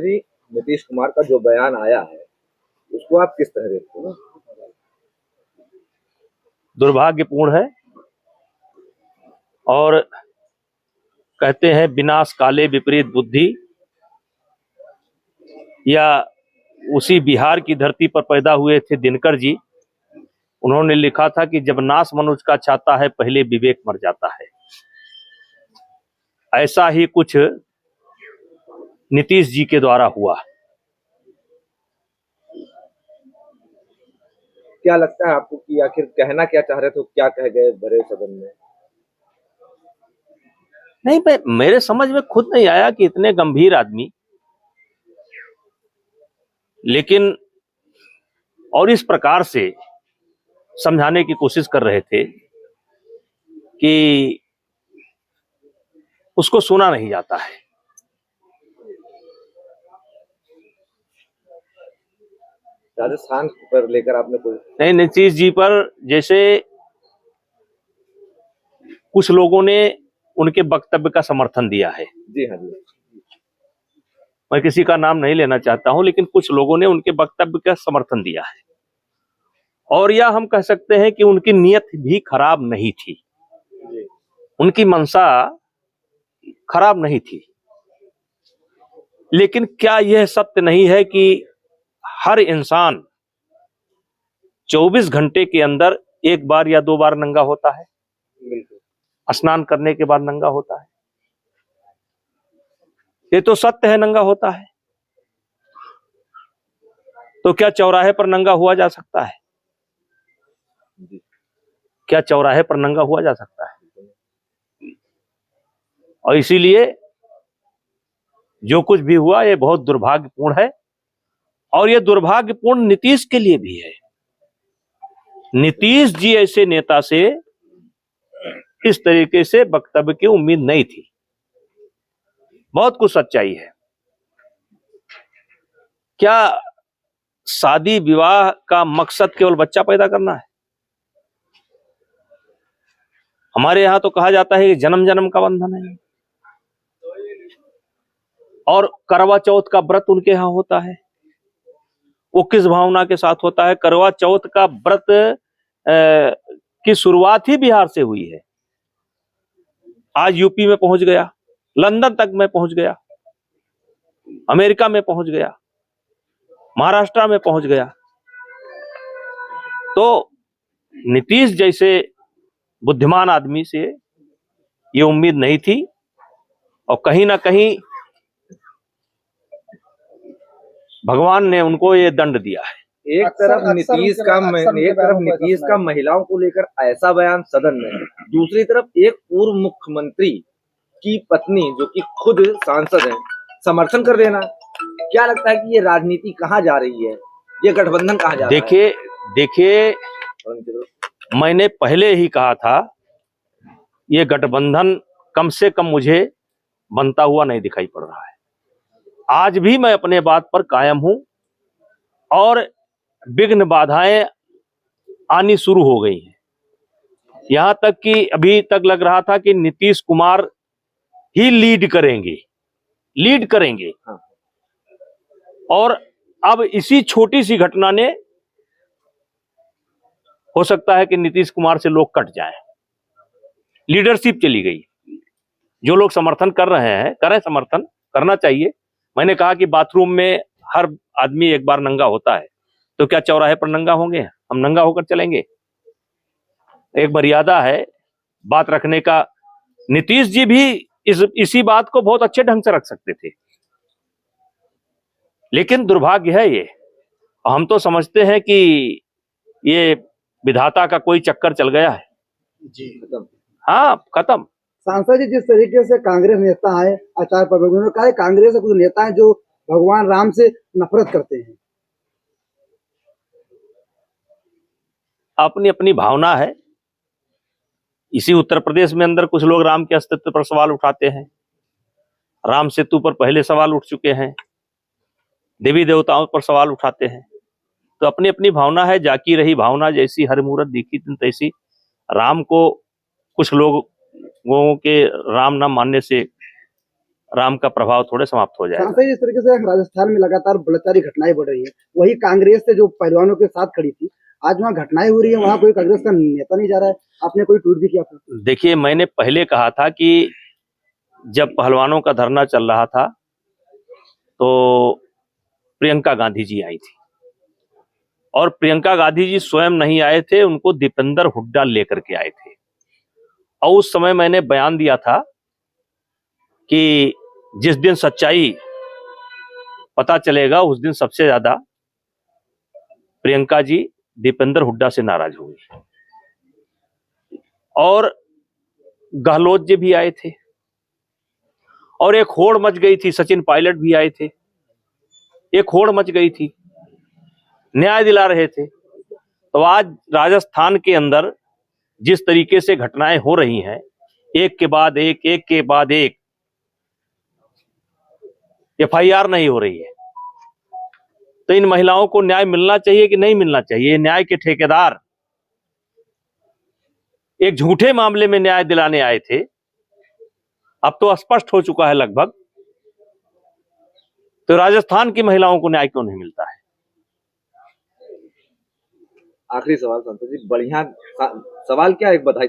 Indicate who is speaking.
Speaker 1: जी, नीतीश कुमार का जो बयान आया है उसको आप किस तरह देखते हैं?
Speaker 2: दुर्भाग्यपूर्ण है और कहते हैं विनाश काले विपरीत बुद्धि। या उसी बिहार की धरती पर पैदा हुए थे दिनकर जी। उन्होंने लिखा था कि जब नाश मनुष्य का छाता है पहले विवेक मर जाता है। ऐसा ही कुछ नीतीश जी के द्वारा हुआ।
Speaker 1: क्या लगता है आपको कि आखिर कहना क्या चाह रहे थे, क्या कह गए भरे सदन में?
Speaker 2: नहीं, मेरे समझ में खुद नहीं आया कि इतने गंभीर आदमी, लेकिन और इस प्रकार से समझाने की कोशिश कर रहे थे कि उसको सुना नहीं जाता है।
Speaker 1: राजस्थान पर लेकर आपने कोई
Speaker 2: नहीं, नीतीश जी पर जैसे कुछ लोगों ने उनके वक्तव्य का समर्थन दिया है।
Speaker 1: जी हाँ जी,
Speaker 2: मैं किसी का नाम नहीं लेना चाहता हूं, लेकिन कुछ लोगों ने उनके वक्तव्य का समर्थन दिया है। और यह हम कह सकते हैं कि उनकी नीयत भी खराब नहीं थी, उनकी मंशा खराब नहीं थी। लेकिन क्या यह सत्य नहीं है कि हर इंसान 24 घंटे के अंदर एक बार या 2 बार नंगा होता है? स्नान करने के बाद नंगा होता है। ये तो सत्य है, नंगा होता है। तो क्या चौराहे पर नंगा हुआ जा सकता है? क्या चौराहे पर नंगा हुआ जा सकता है? और इसीलिए जो कुछ भी हुआ ये बहुत दुर्भाग्यपूर्ण है। और ये दुर्भाग्यपूर्ण नीतीश के लिए भी है। नीतीश जी ऐसे नेता से इस तरीके से वक्तव्य की उम्मीद नहीं थी। बहुत कुछ सच्चाई है। क्या शादी विवाह का मकसद केवल बच्चा पैदा करना है? हमारे यहां तो कहा जाता है कि जन्म जन्म का बंधन है। और करवा चौथ का व्रत उनके यहां होता है। वो किस भावना के साथ होता है? करवा चौथ का व्रत की शुरुआत ही बिहार से हुई है। आज यूपी में पहुंच गया, लंदन तक में पहुंच गया, अमेरिका में पहुंच गया, महाराष्ट्र में पहुंच गया। तो नीतीश जैसे बुद्धिमान आदमी से ये उम्मीद नहीं थी। और कहीं ना कहीं भगवान ने उनको ये दंड दिया है।
Speaker 1: एक तरफ नीतीश का महिलाओं को लेकर ऐसा बयान सदन में, दूसरी तरफ एक पूर्व मुख्यमंत्री की पत्नी जो कि खुद सांसद हैं समर्थन कर देना। क्या लगता है कि ये राजनीति कहाँ जा रही है? ये गठबंधन कहाँ जा रहा है?
Speaker 2: देखिए, मैंने पहले ही कहा था ये गठबंधन कम से कम मुझे बनता हुआ नहीं दिखाई पड़ रहा है। आज भी मैं अपने बात पर कायम हूं और विघ्न बाधाएं आनी शुरू हो गई हैं। यहां तक कि अभी तक लग रहा था कि नीतीश कुमार ही लीड करेंगे। और अब इसी छोटी सी घटना ने हो सकता है कि नीतीश कुमार से लोग कट जाएं। लीडरशिप चली गई। जो लोग समर्थन कर रहे हैं, करें, समर्थन करना चाहिए। मैंने कहा कि बाथरूम में हर आदमी एक बार नंगा होता है, तो क्या चौराहे पर नंगा होंगे? हम नंगा होकर चलेंगे? एक मर्यादा है बात रखने का। नीतीश जी भी इसी बात को बहुत अच्छे ढंग से रख सकते थे, लेकिन दुर्भाग्य है ये। हम तो समझते हैं कि ये विधाता का कोई चक्कर चल गया है
Speaker 1: जी।
Speaker 2: हाँ, खत्म।
Speaker 3: सांसद जी, जिस तरीके से कांग्रेस नेता है आचार्य प्रफुल्ल, उन्होंने कहा है कांग्रेस के कुछ नेता हैं जो भगवान राम से नफरत करते हैं।
Speaker 2: अपनी अपनी भावना है। इसी उत्तर प्रदेश में अंदर कुछ लोग राम के अस्तित्व पर सवाल उठाते हैं। राम सेतु पर पहले सवाल उठ चुके हैं। देवी देवताओं पर सवाल उठाते हैं। तो अपनी अपनी भावना है। जाकी रही भावना जैसी, हर मूरत दिखी तिन तैसी। राम को कुछ लोगों के राम न मानने से राम का प्रभाव थोड़े समाप्त हो जाएगा।
Speaker 3: सांसद जी, इस तरीके से राजस्थान में लगातार बलात्कारी घटनाएं बढ़ रही है, वही कांग्रेस से जो पहलवानों के साथ खड़ी थी, आज वहाँ घटनाएं हो रही है, वहाँ कोई कांग्रेस का नेता नहीं जा रहा है। आपने कोई ट्वीट भी किया था।
Speaker 2: देखिए, मैंने पहले कहा था कि जब पहलवानों का धरना चल रहा था तो प्रियंका गांधी जी आई थी, और प्रियंका गांधी जी स्वयं नहीं आए थे, उनको दीपेंद्र हुड्डा लेकर के आए थे। और उस समय मैंने बयान दिया था कि जिस दिन सच्चाई पता चलेगा उस दिन सबसे ज्यादा प्रियंका जी दीपेंद्र हुड्डा से नाराज होंगी। और गहलोत जी भी आए थे और एक होड़ मच गई थी, सचिन पायलट भी आए थे, एक होड़ मच गई थी, न्याय दिला रहे थे। तो आज राजस्थान के अंदर जिस तरीके से घटनाएं हो रही हैं, एक के बाद एक एफआईआर नहीं हो रही है, तो इन महिलाओं को न्याय मिलना चाहिए कि नहीं मिलना चाहिए? न्याय के ठेकेदार एक झूठे मामले में न्याय दिलाने आए थे, अब तो स्पष्ट हो चुका है लगभग, तो राजस्थान की महिलाओं को न्याय क्यों नहीं मिलता है?
Speaker 1: आखिरी सवाल संतोष जी, बढ़िया सवाल क्या, एक बधाई